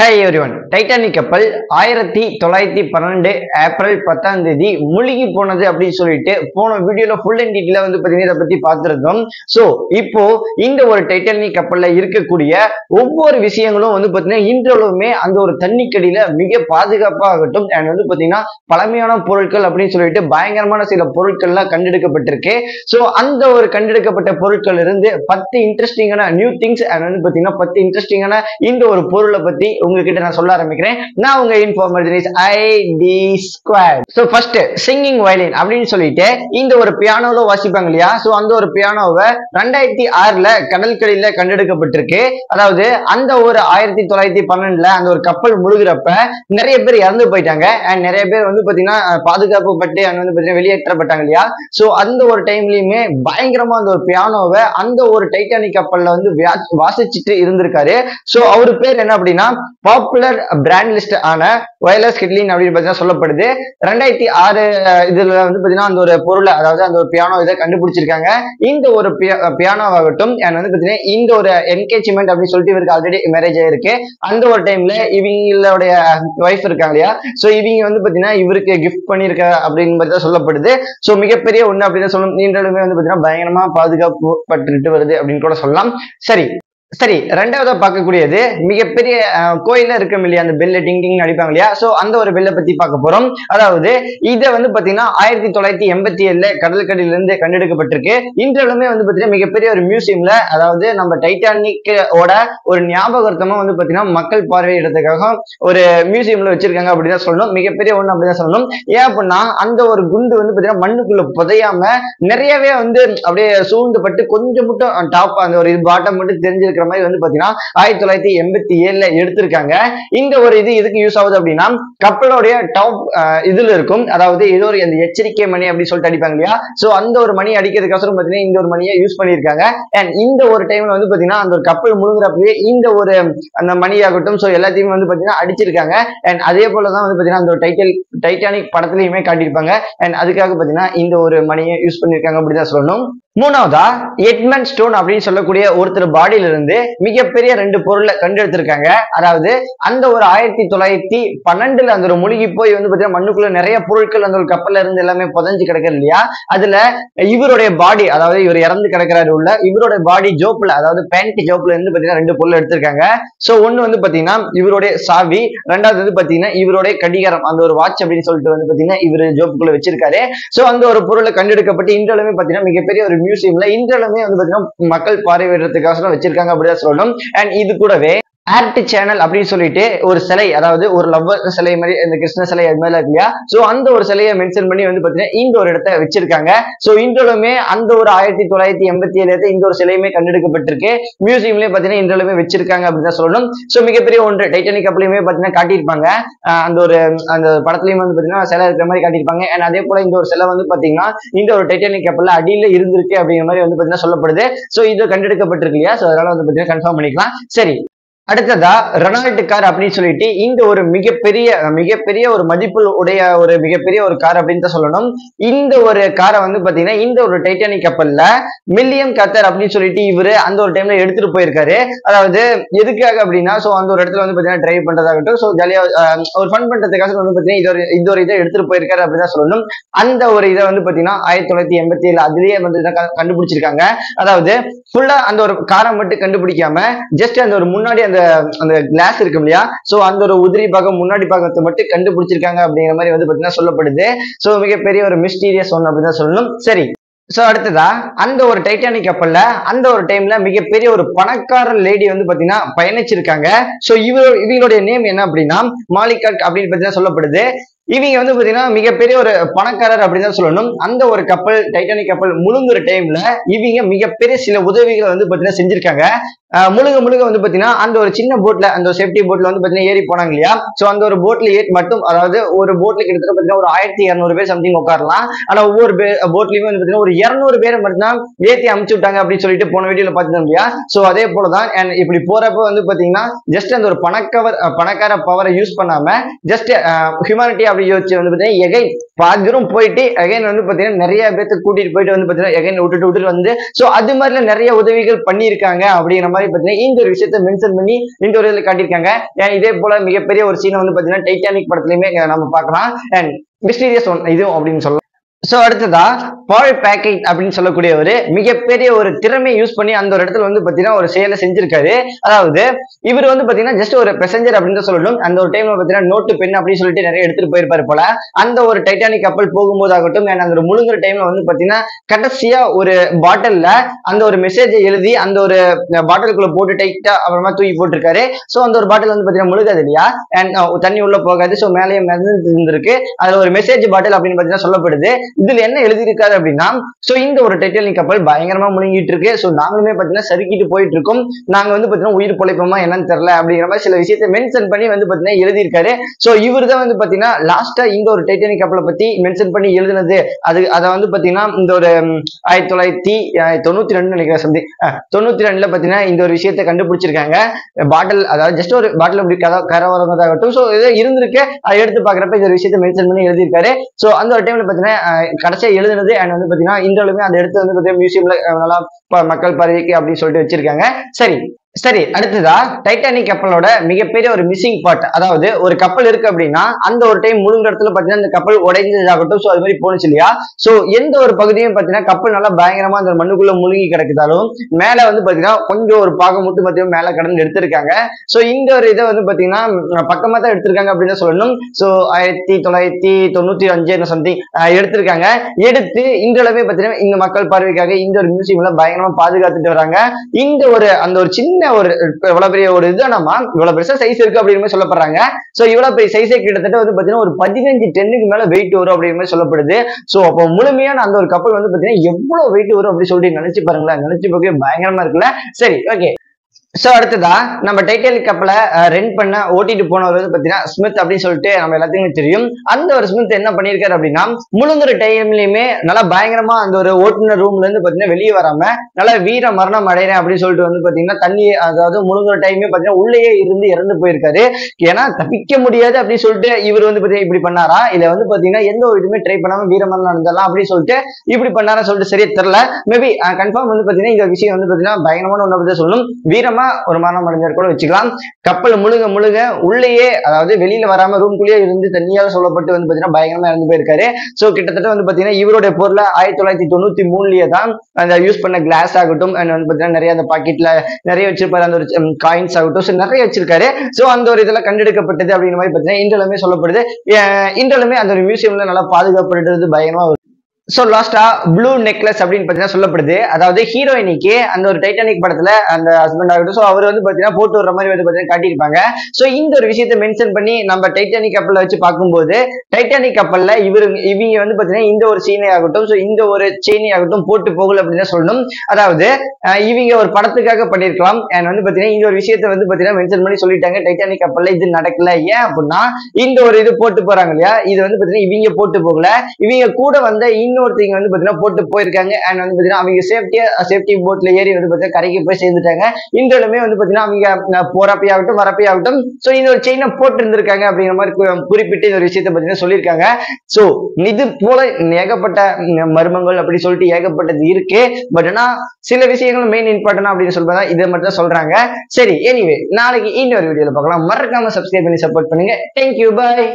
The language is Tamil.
Hey everyone, டைட்டானிக் கப்பல் 1912 ஏப்ரல் 10ஆம் தேதி முழுகி போனது அப்படின்னு சொல்லிட்டு போன வீடியோல ஃபுல் அண்ட் டீடைலா பாத்தீங்கன்னா இதை பத்தி பார்த்திருந்தோம். சோ இப்போ இந்த ஒரு டைட்டானிக் கப்பல்ல இருக்கக்கூடிய ஒவ்வொரு விஷயங்களும் பாத்தீங்கன்னா இன்றளவுமே அந்த ஒரு தண்ணிக்கடியில மிக பாதுகாப்பாகட்டும் அண்ட் பாத்தீங்கன்னா பழமையான பொருட்கள் அப்படின்னு சொல்லிட்டு பயங்கரமான சில பொருட்கள்லாம் கண்டெடுக்கப்பட்டிருக்கு. சோ அந்த ஒரு கண்டெடுக்கப்பட்ட பொருட்கள் இருந்து 10 இன்ட்ரெஸ்டிங்கான நியூ திங்ஸ் அண்ட் பாத்தீங்கன்னா 10 இன்ட்ரெஸ்டிங்கான இந்த ஒரு பொருளை பத்தி உங்ககிட்ட நான் சொல்ல ஆரம்பிக்கிறேன். நான் உங்க informer Dinesh IT squad. So first singing violin அப்படின்னு சொல்லிட்டு இந்த ஒரு பியானோல வாசிப்பாங்க இல்லையா? சோ அந்த ஒரு பியானோவை 2006ல கடற்கரையில கண்டெடுக்கப்பட்டிருக்கு. அதாவது அந்த ஒரு 1912ல அந்த ஒரு கப்பல் முழுகிறப்ப நிறைய பேர் இறந்து போயிட்டாங்க அண்ட் நிறைய பேர் பாத்தீங்கன்னா பாதுகாப்பு பட்டு அங்க பாத்தீங்கன்னா வெளியேற்றப்பட்டாங்க இல்லையா? சோ அந்த ஒரு டைம்லயுமே பயங்கரமா அந்த ஒரு பியானோவை அந்த ஒரு டைட்டானிக் கப்பல்ல வாசிச்சுட்டு இருந்திருக்காரு. சோ அவரு பேர் என்ன அப்படின்னா பாப்புலர் பிராண்ட் லிஸ்ட் ஆன வயர்லெஸ் கிட்லின் அப்படின்னு பாத்தீங்கன்னா சொல்லப்படுது. 2006 இதுல பாத்தீங்கன்னா அந்த ஒரு பொருளை, அதாவது அந்த ஒரு பியானோ இதை கண்டுபிடிச்சிருக்காங்க. இந்த ஒரு பியானோ ஆகட்டும் பாத்தீங்கன்னா இந்த ஒரு என்கேஜ்மெண்ட் அப்படின்னு சொல்லிட்டு இவருக்கு ஆல்ரெடி மேரேஜ் ஆயிருக்கு. அந்த ஒரு டைம்ல இவங்களுடைய ஒய்ஃப் இருக்காங்க இல்லையா? சோ இவங்க பாத்தீங்கன்னா இவருக்கு கிஃப்ட் பண்ணிருக்க அப்படின்னு சொல்லப்படுது. சோ மிகப்பெரிய ஒண்ணு அப்படின்னு சொல்லணும். நீண்டாலுமே பாத்தீங்கன்னா பயங்கரமா பாதுகாப்பு பட்டு வருது அப்படின்னு கூட சொல்லலாம். சரி ரெண்டாவதா பார்க்கக்கூடியது மிகப்பெரிய கோயில இருக்கும் இல்லையா, அந்த பெல்ல டிங் டிங் அடிப்பாங்க இல்லையா? சோ அந்த ஒரு பெல்லை பத்தி பார்க்க போறோம். அதாவது இதை பாத்தீங்கன்னா 1987ல கடற்கரையில இருந்து கண்டெடுக்கப்பட்டிருக்கு. இன்றளவுமே பாத்தீங்கன்னா மிகப்பெரிய ஒரு மியூசியம்ல, அதாவது நம்ம டைட்டானிக்கோட ஒரு ஞாபகார்த்தமா பாத்தீங்கன்னா மக்கள் பார்வையிடறதுக்காக ஒரு மியூசியம்ல வச்சிருக்காங்க அப்படிதான் சொல்லணும். மிகப்பெரிய ஒண்ணு அப்படிதான் சொல்லணும். ஏன் அப்படின்னா அந்த ஒரு குண்டு பாத்தீங்கன்னா மண்ணுக்குள்ள புதையாம நிறையவே அப்படியே சூழ்ந்து பட்டு கொஞ்சம் மட்டும் டாப் அந்த ஒரு பாட்டம் மட்டும் தெரிஞ்சிருக்க மாதிரி பாத்தீங்கன்னா 1987ல எடுத்திருக்காங்க. இந்த ஒரு இது இதுக்கு யூஸ் ஆகுது அப்படின்னா கப்பலோடைய டாப் இதுல இருக்கும். அதாவது ஏதோ ஒரு அந்த எச்சரிக்கை மணி அப்படின்னு சொல்லிட்டு அடிப்பாங்க இல்லையா? சோ அந்த ஒரு மணி அடிக்கிறதுக்கோசரம் பாத்தீங்கன்னா இந்த ஒரு மணியை யூஸ் பண்ணியிருக்காங்க. அண்ட் இந்த ஒரு டைம்ல பாத்தீங்கன்னா அந்த ஒரு கப்பல் முழுங்குறப்பவே இந்த ஒரு அந்த மணி ஆகட்டும் சோ எல்லாத்தையுமே பாத்தீங்கன்னா அடிச்சிருக்காங்க. அண்ட் அதே போலதான் பாத்தீங்கன்னா அந்த டைட்டானிக் படத்துலயுமே காட்டியிருப்பாங்க. அண்ட் அதுக்காக பாத்தீங்கன்னா இந்த ஒரு மணியை யூஸ் பண்ணியிருக்காங்க அப்படிதான் சொல்லணும். மூணாவதா எட்மண்ட் ஸ்டோன் அப்படின்னு சொல்லக்கூடிய ஒருத்தர் பாடியில இருந்து மிகப்பெரிய 2 பொருளை கண்டெடுத்திருக்காங்க. அதாவது அந்த ஒரு 1912ல அந்த ஒரு மூழ்கி போய் பாத்தீங்கன்னா மண்ணுக்குள்ள நிறைய பொருட்கள் அந்த ஒரு கப்பல்ல இருந்து எல்லாமே புதைஞ்சு கிடக்குது இல்லையா? அதுல இவருடைய பாடி, அதாவது இவர் இறந்து கிடக்கிறாரு உள்ள இவருடைய பாடி ஜோப்ல, அதாவது பேண்ட் ஜோப்ல இருந்து பாத்தீங்கன்னா 2 பொருள் எடுத்திருக்காங்க. சோ ஒண்ணு பாத்தீங்கன்னா இவருடைய சாவி, ரெண்டாவது பாத்தீங்கன்னா இவருடைய கடிகாரம், அந்த ஒரு வாட்ச் அப்படின்னு சொல்லிட்டு பாத்தீங்கன்னா இவரு ஜோப்புக்குள்ள வச்சிருக்காரு. சோ அந்த ஒரு பொருளை கண்டெடுக்கப்பட்டு இன்றளவுமே பாத்தீங்கன்னா மிகப்பெரிய ஒரு மியூசியம்ல இன்றளவுமே பாத்தீங்கன்னா மக்கள் பார்வையிடறதுக்காக வச்சிருக்காங்க அப்படிதான் சொல்லணும். அண்ட் இது கூடவே ஆர்ட் சேனல் அப்படின்னு சொல்லிட்டு ஒரு சிலை, அதாவது ஒரு லவ்வர் சிலை மாதிரி இந்த கிருஷ்ண சிலை அது மாதிரி இருக்கு இல்லையா? சோ அந்த ஒரு சிலையை மென்ஷன் பண்ணி பாத்தீங்கன்னா இந்த ஒரு இடத்த வச்சிருக்காங்க. சோ இன்றளவுமே அந்த ஒரு 1987 இந்த ஒரு சிலையுமே கண்டெடுக்கப்பட்டிருக்கு. மியூசியம்லயே பாத்தீங்கன்னா இன்றளவுமே வச்சிருக்காங்க அப்படின்னு சொல்லணும். சோ மிகப்பெரிய ஒன்று டைட்டானிக் கப்பலையுமே பாத்தீங்கன்னா காட்டியிருப்பாங்க. அந்த படத்துலயும் பாத்தீங்கன்னா சிலை இருக்கிற மாதிரி காட்டியிருப்பாங்க. அண்ட் அதே போல இந்த ஒரு சிலை பாத்தீங்கன்னா இந்த ஒரு டைட்டானிக் கப்பல்ல அடியில இருந்திருக்கு அப்படிங்கிற மாதிரி பாத்தீங்கன்னா சொல்லப்படுது. சோ இது கண்டெடுக்கப்பட்டிருக்கு இல்லையா? சோ அதனால பாத்தீங்கன்னா கன்ஃபார்ம் பண்ணிக்கலாம். சரி, அடுத்ததா ரெனால்ட் கார் அப்படின்னு சொல்லிட்டு இந்த ஒரு மிகப்பெரிய ஒரு மதிப்பு உடைய ஒரு மிகப்பெரிய ஒரு கார் அப்படின்னு தான் சொல்லணும். இந்த ஒரு காரை பாத்தீங்கன்னா இந்த ஒரு டைட்டானிக் கப்பல்ல மில்லியம் கத்தர் அப்படின்னு சொல்லிட்டு இவரு அந்த ஒரு டைம்ல எடுத்துட்டு போயிருக்காரு. அதாவது எதுக்காக அப்படின்னா சோ அந்த ஒரு இடத்துல பாத்தீங்கன்னா டிரைவ் பண்றதாகட்டும், சோ ஜாலியா ஒரு ஃபன் பண்றதுக்காக பாத்தீங்கன்னா இந்த ஒரு இதை எடுத்துட்டு போயிருக்காரு அப்படின்னு சொல்றணும். அந்த ஒரு இதை பாத்தீங்கன்னா 1987 அதுலயே கண்டுபிடிச்சிருக்காங்க. அதாவது ஃபுல்லா அந்த ஒரு காரை மட்டும் கண்டுபிடிக்காம ஜஸ்ட் அந்த ஒரு முன்னாடி அந்த கிளாஸ் இருக்கும் இல்லையா? சோ அந்த ஒரு உதிரி பாகம் முன்னாடி பாகத்தை மட்டும் கண்டுபிடிச்சிருக்காங்க அப்படிங்கிற மாதிரி பாத்தீங்கன்னா சொல்லப்படுது. சோ மிகப்பெரிய ஒரு மிஸ்டீரியஸ் ஒன்று அப்படின்னு சொல்லணும். சரி, சோ அடுத்ததா அந்த ஒரு டைட்டானிக் கப்பல்ல அந்த ஒரு டைம்ல மிகப்பெரிய ஒரு பணக்கார லேடி பாத்தீங்கன்னா பயணிச்சிருக்காங்க. சோ இவங்களுடைய நேம் என்ன அப்படின்னா மாலிகாட் அப்படின்னு பாத்தீங்கன்னா சொல்லப்படுது. இவங்க பாத்தீங்கன்னா மிகப்பெரிய ஒரு பணக்காரர் அப்படின்னு தான் சொல்லணும். அந்த ஒரு கப்பல் டைட்டானிக் கப்பல் முழுங்குற டைம்ல இவங்க மிகப்பெரிய சில உதவிகளை பாத்தீங்கன்னா செஞ்சிருக்காங்க. முழுங்க பாத்தீங்கன்னா அந்த ஒரு சின்ன போட்ல, அந்த சேஃப்டி போட்ல பாத்தீங்கன்னா ஏறி போனாங்க இல்லையா? சோ அந்த ஒரு போட்ல ஏறி மட்டும், அதாவது ஒரு போட்ல கிட்டத்தட்ட பாத்தீங்கன்னா ஒரு 1200 பேர் சம்திங் உட்காரலாம். ஆனா ஒவ்வொரு போட்லயுமே பாத்தீங்கன்னா ஒரு 200 பேரை மட்டும்தான் ஏற்றி அமுச்சு விட்டாங்க அப்படின்னு சொல்லிட்டு போன வீடியோல பாத்துட்டோம் இல்லையா? சோ அதே போலதான் இப்படி போறப்ப பாத்தீங்கன்னா ஜஸ்ட் அந்த ஒரு பணக்கார பவரை யூஸ் பண்ணாம ஜஸ்ட் ஹியூமானிட்டி அப்படி யோசிச்சு வந்து பாத்தீங்கன்னா எகைன் பாதி தூரம் போயிட்டு எகைன் வந்து பாத்தீங்கன்னா நிறைய பேர்த்து கூட்டிட்டு போயிட்டு வந்து பாத்தீங்கன்னா எகைன் விட்டுட்டு வந்து சோ அது மாதிரில நிறைய உதவிகள் பண்ணியிருக்காங்க அப்படிங்கிற மாதிரி பாத்தீங்கன்னா இந்த ஒரு விஷயத்த மென்ஷன் பண்ணி இந்த ஒரு இதுல காட்டியிருக்காங்க. இதே போல மிகப்பெரிய ஒரு சீனை வந்து பாத்தீங்கன்னா டைட்டானிக் படத்துலயுமே நம்ம பார்க்கலாம். அண்ட் மிஸ்டீரியஸ் ஒன் இதுவும் அப்படின்னு சொல்லலாம். சோ அடுத்ததா பால் பேக்கெட் அப்படின்னு சொல்லக்கூடிய ஒரு மிகப்பெரிய ஒரு திறமையை யூஸ் பண்ணி அந்த ஒரு இடத்துல வந்து பாத்தீங்கன்னா ஒரு செயலை செஞ்சிருக்காரு. அதாவது இவர் வந்து பாத்தீங்கன்னா ஜஸ்ட் ஒரு பெசஞ்சர் அப்படின்னு சொல்லணும். அந்த ஒரு டைம்ல பாத்தீங்கன்னா நோட்டு பெண் அப்படின்னு சொல்லிட்டு நிறைய எடுத்துட்டு போயிருப்பாரு போல. அந்த ஒரு டைட்டானிக் கப்பல் போகும்போது ஆகட்டும் அந்த முழுங்குற டைம்ல வந்து பாத்தீங்கன்னா கடைசியா ஒரு பாட்டில்ல அந்த ஒரு மெசேஜை எழுதி அந்த ஒரு பாட்டிலுக்குள்ள போட்டு டைட்டா அப்புறமா தூக்கி போட்டிருக்காரு. சோ அந்த ஒரு பாட்டில் வந்து பாத்தீங்கன்னா முழுகாது இல்லையா, அண்ட் தண்ணி உள்ள போகாது. சோ மேலேயே மிதந்து இருந்திருக்கு. அதுல ஒரு மெசேஜ் பாட்டில் அப்படின்னு பாத்தீங்கன்னா சொல்லப்படுது. இதுல என்ன எழுதியிருக்காரு அப்படின்னா, சோ இந்த ஒரு டைட்டானிக் கப்பல் பயங்கரமா முழுங்கிட்டு இருக்கு. சோ நாங்களுமே பாத்தீங்கன்னா சறுக்கிட்டு போயிட்டு இருக்கோம். நாங்க வந்து பாத்தீங்கன்னா உயிர் பொழைப்போமா என்னன்னு தெரியல அப்படிங்கிற மாதிரி சில விஷயத்தை மென்ஷன் பண்ணி வந்து பாத்தீங்கன்னா எழுதியிருக்காரு. சோ இவர் தான் வந்து பாத்தீங்கன்னா லாஸ்டா இந்த ஒரு டைட்டானிக் கப்பலை பத்தி மென்ஷன் பண்ணி எழுதுனது. அதை வந்து பாத்தீங்கன்னா இந்த ஒரு 1992 நினைக்கிறேன் சம்திங் 92ல பாத்தீங்கன்னா இந்த ஒரு விஷயத்தை கண்டுபிடிச்சிருக்காங்க. பாட்டில் அதாவது ஜஸ்ட் ஒரு பாட்டில் அப்படி கரை வரதாகட்டும் சோ இதை இருந்திருக்கு. அதை எடுத்து பாக்குறப்ப இந்த ஒரு விஷயத்தை மென்ஷன் பண்ணி எழுதியிருக்காரு. சோ அந்த ஒரு டைம்ல பாத்தீங்கன்னா கடைசியா எழுதுனது அண்ட் வந்து பாத்தீங்கன்னா இன்றளவுமே அந்த இடத்துல வந்து பாத்தீங்கன்னா மியூசியம்ல நல்லா மக்கள் பார்வைக்கு அப்படின்னு சொல்லிட்டு வச்சிருக்காங்க. சரி அடுத்ததா டைட்டானிக் கப்பலோட மிகப்பெரிய ஒரு மிஸ்ஸிங் பார்ட், அதாவது ஒரு கப்பல் இருக்கு அப்படின்னா அந்த ஒரு டைம் முழுங்குற இடத்துல பாத்தீங்கன்னா அந்த கப்பல் உடைஞ்சதாகட்டும் சோ அது மாதிரி போனுச்சு இல்லையா. சோ எந்த ஒரு பகுதியும் பாத்தீங்கன்னா கப்பல் நல்லா பயங்கரமா அந்த மண்ணுக்குள்ள முழுங்கி கிடக்குதாலும் மேல வந்து பாத்தீங்கன்னா கொஞ்சம் ஒரு பாகம் மட்டும் பாத்தீங்கன்னா மேல கடந்து எடுத்திருக்காங்க. சோ இந்த ஒரு இதை வந்து பாத்தீங்கன்னா பக்கமா தான் எடுத்திருக்காங்க அப்படின்னு சொல்லணும். சோ 1995 சம்திங் எடுத்திருக்காங்க. எடுத்து இன்றளவே பாத்தீங்கன்னா இந்த மக்கள் பார்வைக்காக இந்த ஒரு மியூசியம்ல பயங்கரமா பாதுகாத்துட்டு வராங்க. இந்த ஒரு அந்த ஒரு சின்ன ஒரு இவ்வளவு பெரிய ஒரு இதுதானமா இவ்வளவு பெருசா சைஸ் இருக்கு அப்படின்னு சொல்லப்படுறாங்க. சோ இவ்வளவு பெரிய சைஸே கிட்டத்தட்ட வந்து பாத்தீங்கன்னா ஒரு 15 டன்னுக்கு மேல வெயிட் வரும் அப்படின்னு சொல்லப்படுது. சோ அப்போ முழுமையான அந்த ஒரு கப்பல் வந்து பாத்தீங்கன்னா எவ்வளவு வெயிட் வரும் அப்படின்னு சொல்லிட்டு நினைச்சு பாருங்களேன். நினைச்சு பார்க்க பயங்கரமா இருக்குல்ல. சரி ஓகே. சோ அடுத்ததா நம்ம டைட்டானிக் கப்பலை ரெண்ட் பண்ண ஓட்டிட்டு போனவர் வந்து பாத்தீங்கன்னா ஸ்மித் அப்படின்னு சொல்லிட்டு நம்ம எல்லாத்துக்குமே தெரியும். அந்த ஒரு ஸ்மித் என்ன பண்ணிருக்காரு அப்படின்னா முழுங்குற டைம்லயுமே நல்லா பயங்கரமா அந்த ஒரு ஓட்டுநர் ரூம்ல இருந்து பாத்தீங்கன்னா வெளியே வராம நல்லா வீர மரணம் அடைகிறேன் அப்படின்னு சொல்லிட்டு வந்து பாத்தீங்கன்னா தண்ணி அதாவது முழுங்குற டைமே பாத்தீங்கன்னா உள்ளேயே இருந்து இறந்து போயிருக்காரு. ஏன்னா தப்பிக்க முடியாது அப்படின்னு சொல்லிட்டு இவர் வந்து பாத்தீங்கன்னா இப்படி பண்ணாரா இல்ல வந்து பாத்தீங்கன்னா எந்த ஒரு இதுவுமே ட்ரை பண்ணாம வீர மரணம் அடைஞ்சிடலாம் அப்படின்னு சொல்லிட்டு இப்படி பண்ணாரா சொல்லிட்டு சரியா தெரியல. மேபி கன்ஃபார்ம் வந்து பாத்தீங்கன்னா இந்த விஷயம் வந்து பாத்தீங்கன்னா பயங்கரமான ஒண்ணு பத்தி சொல்லணும். வீரமா ஒரு மரணம் அடைஞ்சார் கூட வச்சுக்கலாம். கப்பல் முழுக உள்ளேயே அதாவது வெளியில வராம ரூம்குள்ளேயே இருந்து தண்ணியால சொல்லப்பட்டு வந்து பாத்தீங்கன்னா பயங்கரமா இறந்து போயிருக்காரு. சோ கிட்டத்தட்ட வந்து பாத்தீங்கன்னா இவருடைய பொருளை 1993லயே தான் அந்த யூஸ் பண்ண கிளாஸ் ஆகட்டும் அண்ட் வந்து பாத்தீங்கன்னா நிறைய அந்த பாக்கெட்ல நிறைய வச்சிருப்பாரு. அந்த ஒரு காயின்ஸ் ஆகட்டும் நிறைய வச்சிருக்காரு. சோ அந்த ஒரு இதெல்லாம் கண்டெடுக்கப்பட்டது அப்படிங்கிற மாதிரி பாத்தீங்கன்னா இன்றளவுமே சொல்லப்படுது. இன்றளவுமே அந்த ஒரு மியூசியம்ல நல்லா பாதுகாப்படுறது பயங்கரமா. சோ லாஸ்டா ப்ளூ நெக்லஸ் அப்படின்னு பாத்தீங்கன்னா சொல்லப்படுது. அதாவது ஹீரோயினிக்கு அந்த ஒரு டைட்டானிக் படத்துல அந்த ஹஸ்பண்ட் ஆகட்டும் சோ அவர் வந்து பாத்தீங்கன்னா போட்டு வர்ற மாதிரி வந்து பாத்தீங்கன்னா காட்டியிருப்பாங்க. சோ இந்த ஒரு விஷயத்தை மென்ஷன் பண்ணி நம்ம டைட்டானிக் கப்பல்ல வச்சு பார்க்கும்போது டைட்டானிக் கப்பல்ல இவங்க வந்து பாத்தீங்கன்னா இந்த ஒரு சீனை ஆகட்டும் சோ இந்த ஒரு செயினை ஆகட்டும் போட்டு போகல அப்படின்னு சொல்லணும். அதாவது இவங்க ஒரு படத்துக்காக பண்ணிருக்கலாம். அண்ட் வந்து பாத்தீங்கன்னா இந்த ஒரு விஷயத்த வந்து பாத்தீங்கன்னா மென்ஷன் பண்ணி சொல்லிட்டாங்க டைட்டானிக் கப்பல்ல இது நடக்கல. ஏன் அப்படின்னா இந்த ஒரு இது போட்டு போறாங்க இல்லையா, இது வந்து பாத்தீங்கன்னா இவங்க போட்டு போகல, இவங்க கூட வந்த இன்னொருத்தங்க வந்து பாத்தீங்கன்னா போட்டு போயிருக்காங்க. அண்ட் வந்து பாத்தீங்கன்னா அவங்க சேஃப்டி போட்ல ஏறி வந்து பாத்தீங்கன்னா கரைக்கு போய் சேர்ந்துட்டாங்க. இன்றளவுமே வந்து பாத்தீங்கன்னா அவங்க போறப்பையாகட்டும் வரப்பையாகட்டும் சோ இந்த ஒரு செயினை போட்டு இருந்திருக்காங்க அப்படிங்கிற மாதிரி குறிப்பிட்டு இந்த ஒரு விஷயத்தை பாத்தீங்கன்னா சொல்லியிருக்காங்க. சோ இது போல ஏகப்பட்ட மர்மங்கள் அப்படி சொல்லிட்டு ஏகப்பட்டது இருக்கு. பட் ஆனா சில விஷயங்கள் மெயின் இம்பார்ட்டன்ட் அப்படின்னு சொல்றதா இதை மட்டும் தான் சொல்றாங்க. சரி எனிவே நாளைக்கு இன்னொரு வீடியோல பார்க்கலாம். மறக்காம சப்ஸ்கிரைப் பண்ணி சப்போர்ட் பண்ணுங்க. Thank you bye.